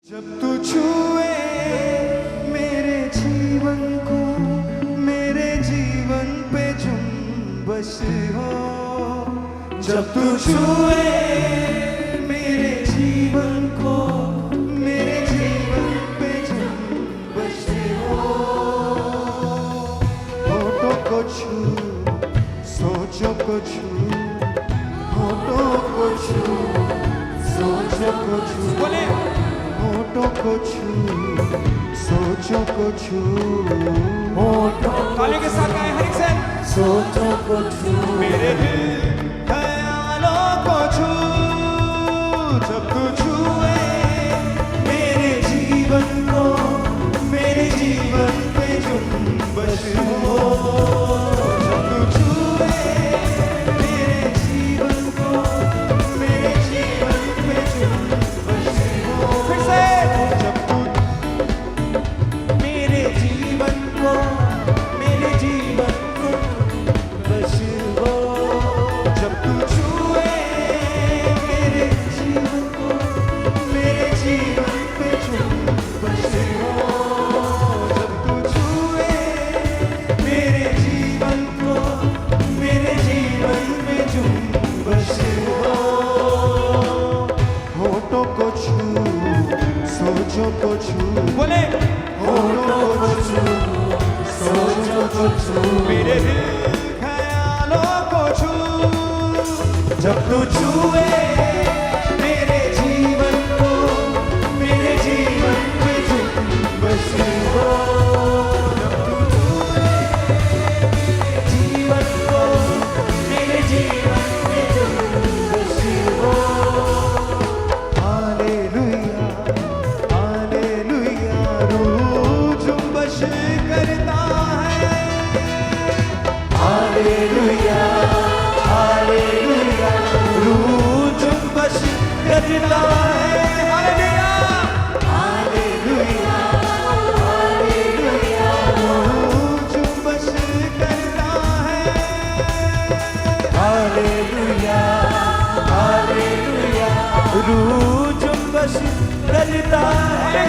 जब तू छुए मेरे जीवन को, मेरे जीवन पे जुम्बश हो। जब तू छुए मेरे जीवन को, मेरे जीवन पे जुम्बश हो। होठों को छू, सोचों को छू, होठों को छू, सोचों को छू, बोले होठों को छू, सोचों को छू, होठों तालियों के साथ गाएं हर एक से, सोचों को छू, मेरे दिल ख्यालों को छू। जब तू छुए मेरे जीवन को, मेरे जीवन पे जुम्बश हो। जब तू छुए मेरे जीवन को, मेरे जीवन पे जुम्बश हो। फिर से जब तू मेरे जीवन को, मेरे जीवन को बस हो। जब तू छुए मेरे जीवन को, मेरे जीवन पे जुम्बश हो। जब तू छुए मेरे जीवन को, मेरे जीवन पे जुम्बश हो। होठों को छू, सोचों को छू, बोले होठों को छू, सोचों को छू, मेरे दिल ख्यालों को छू। जब तू छुए मेरे जीवन को, मेरे जीवन पे जुम्बश हो। जब तू छुए मेरे जीवन को, मेरे जीवन पे जुम्बश हो। हालेलुया, हालेलुया, रूह जुम्बश करता है। हालेलुया, हालेलुया, रूह जुम्बश करता है। हालेलुया, हालेलुया, हालेलुया, रूह जुम्बश करता है। हालेलुया, हालेलुया, रूह जुम्बश करता है।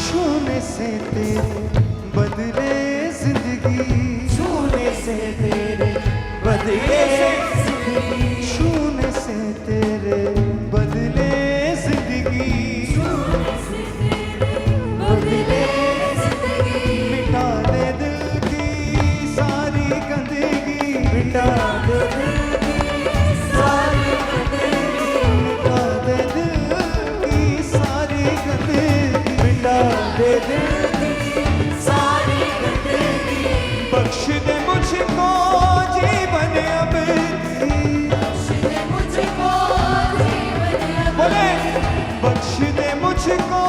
छूने से तेरे बदले जिंदगी, छूने से तेरे बदले जिंदगी, छूने से तेरे बदले जिंदगी, छूने से तेरे बदले जिंदगी। मिटा दे दिल की सारी गंदगी, मिटा दे दिल की सारी गंदगी, मिटा दे दिल की सारी गंदगी, मिटा दे दिल की सारी गंदगी। बख्श दे मुझको जीवन अबदी, बख्श दे मुझको जीवन अबदी, बोले बख्श दे मुझको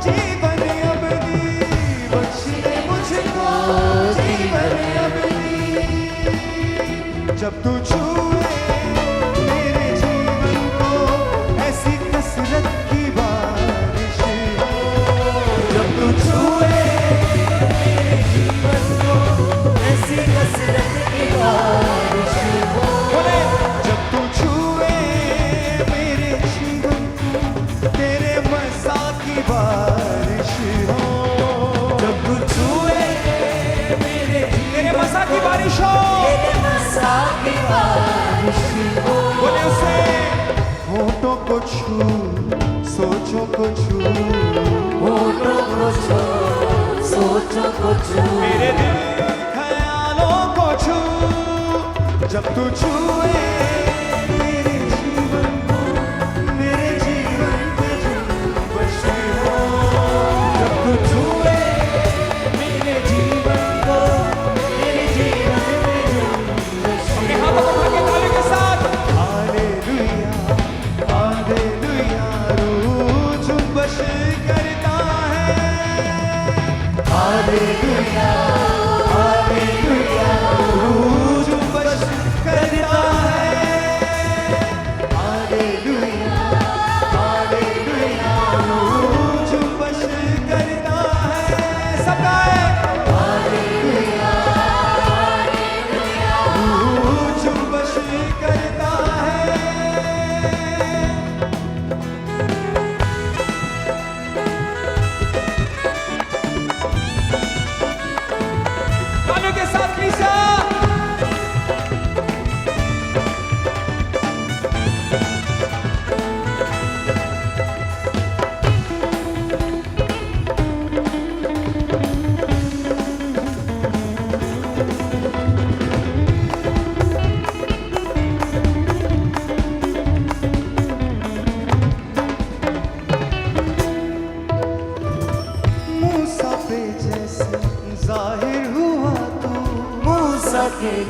जीवन अबदी, बख्श दे मुझको जीवन अबदी। जब तू छुए मेरे जीवन को, ऐसी कसरत की बारिश हो। जब तू छुए मेरे जीवन को, ऐसी कसरत की बारिश हो। बोले जब तू छुए मेरे जीवन को, तेरे मज़ा की बारिश हो। जब तू छुए मेरे तेरे मज़ा की बारिश हो, तेरे मज़ा की बारिश हो। बोले उसे होठों को छू, सोचों को छू, होठों को छू, सोचों को छू, मेरे दिल ख्यालों को छू। जब तू छुए मेरे जीवन को, मेरे जीवन पे जुम्बश हो। जब तू छुए मेरे जीवन को, मेरे जीवन पे जुम्बश हो। अपने हाथों को उठा के ताली के साथ हालेलुया,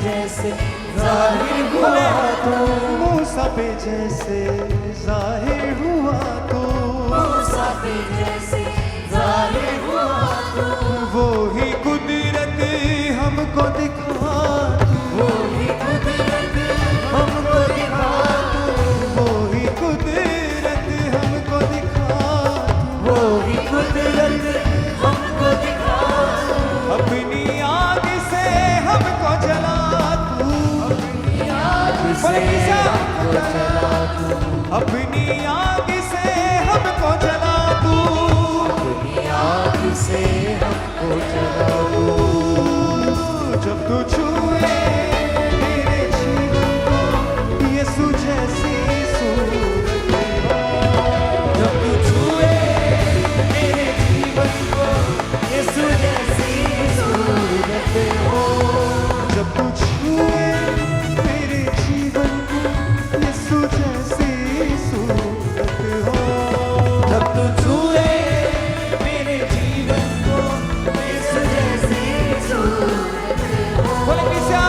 जैसे जाहिर हुआ तो, मूसा पे जैसे जाहिर हुआ तो, मूसा पे जैसे जाहिर हुआ तो, वो ही कुदरत हमको दिखा तू, वो ही कुदरत हमको दिखा तू, वो ही कुदरत हमको दिखा तू, वो ही कुदरत हमको दिखा तू, अपनी आग से हमको जला तू, आग से हमको जला तू, अपनी आग से हमको जला तू, आग से हमको जला तू। जब तू छुए मेरे जीवन को यीशु जैसी सूरत हो, जब तू छुए मेरे जीवन को यीशु जैसी सूरत हो, जब तू छुए मेरे जीवन को यीशु जैसी सूरत हो, जब तू छुए मेरे जीवन को यीशु जैसी सूरत हो। बोले किसा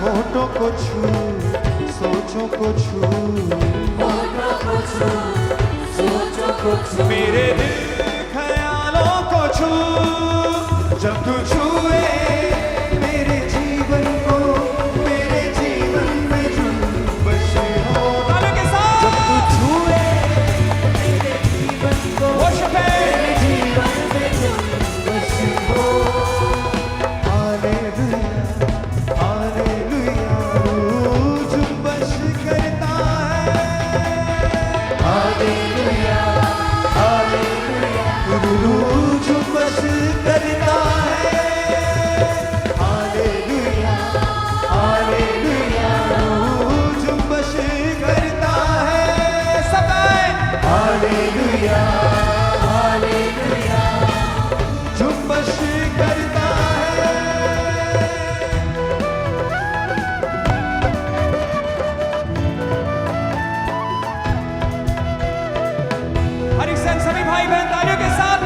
होठों को छू, सोचों को छू, होठों को छू, सोचों को छू, मेरे दिल ख्यालों को छू, जब तू छुए मेरे जीवन को, मेरे जीवन में जुम्बश हो। तालियों के साथ जब तू छुए मेरे जीवन को, worship है। मेरे जीवन में जुम्बश हो। हालेलुया, हालेलुया, रूह जुम्बश करता है। हालेलुया, हालेलुया, रूह जुम्बश करता है। हालेलुया, हालेलुया, रूह जुम्बश करता है। सब गाएं। हालेलुया, हालेलुया, जुम्बश करता है। हरी सेन सभी भाई बहन तालियों के साथ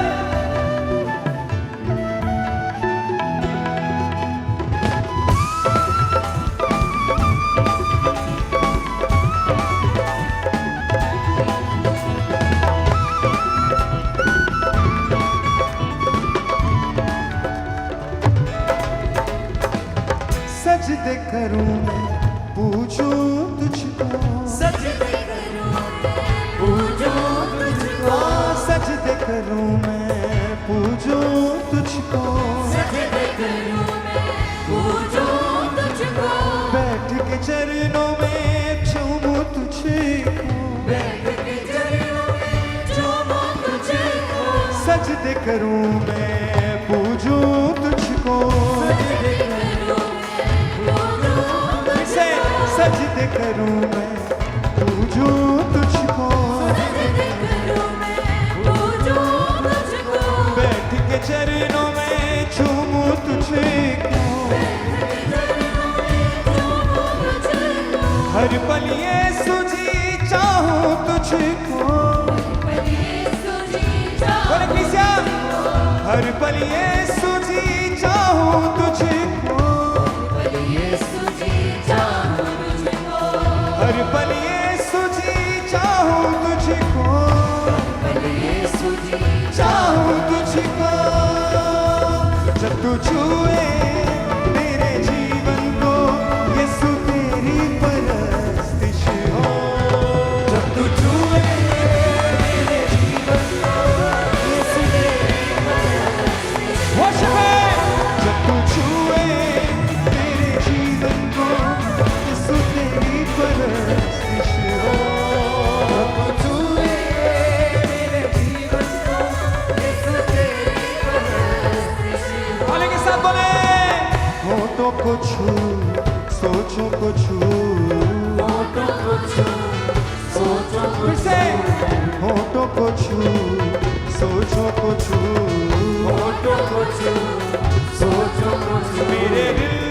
सजदे करूं मैं, पूछूं तुझको, सजदे करूं पूजो तुझको, सजदे करूं मैं, पूछूं तुझको, सजदे करूं मैं पूजो तुझको, बैठ के चरणों में चूमूं तुझको, बैठ के चरणों में चूमो तुझको, सजदे करूं मैं, पूजूं तुझको, सजदे करूं मैं पूजो से तुझको, सजदे करूं मैं, पूजूं तुझको, सजदे करूं मैं पूजो तुझको, बैठ के चरणों में चूमूं तुझको, हर पल यीशु जी चाहूं तुझको, बोले किसिया हर पल यीशु जी चाहूं तुझको, हर पल यीशु जी चाहूं तुझको, चाहूं तुझको, जब तू छुए मेरे जीवन को यीशु तेरी परस्तिश हो, जब तू छुए मेरे जीवन को यीशु तेरी परस्तिश हो, जब तू छुए मेरे जीवन को यीशु तेरी परस्तिश हो, जब तू छुए मेरे जीवन को यीशु तेरी परस्तिश हो। वाले के साथ बोले होठों को छू, सोचों को छू, होठों को छू, सोचों को फिर से होठों को छू, सोचों को छू, होठों को छू, सोचों को छू, मेरे दिल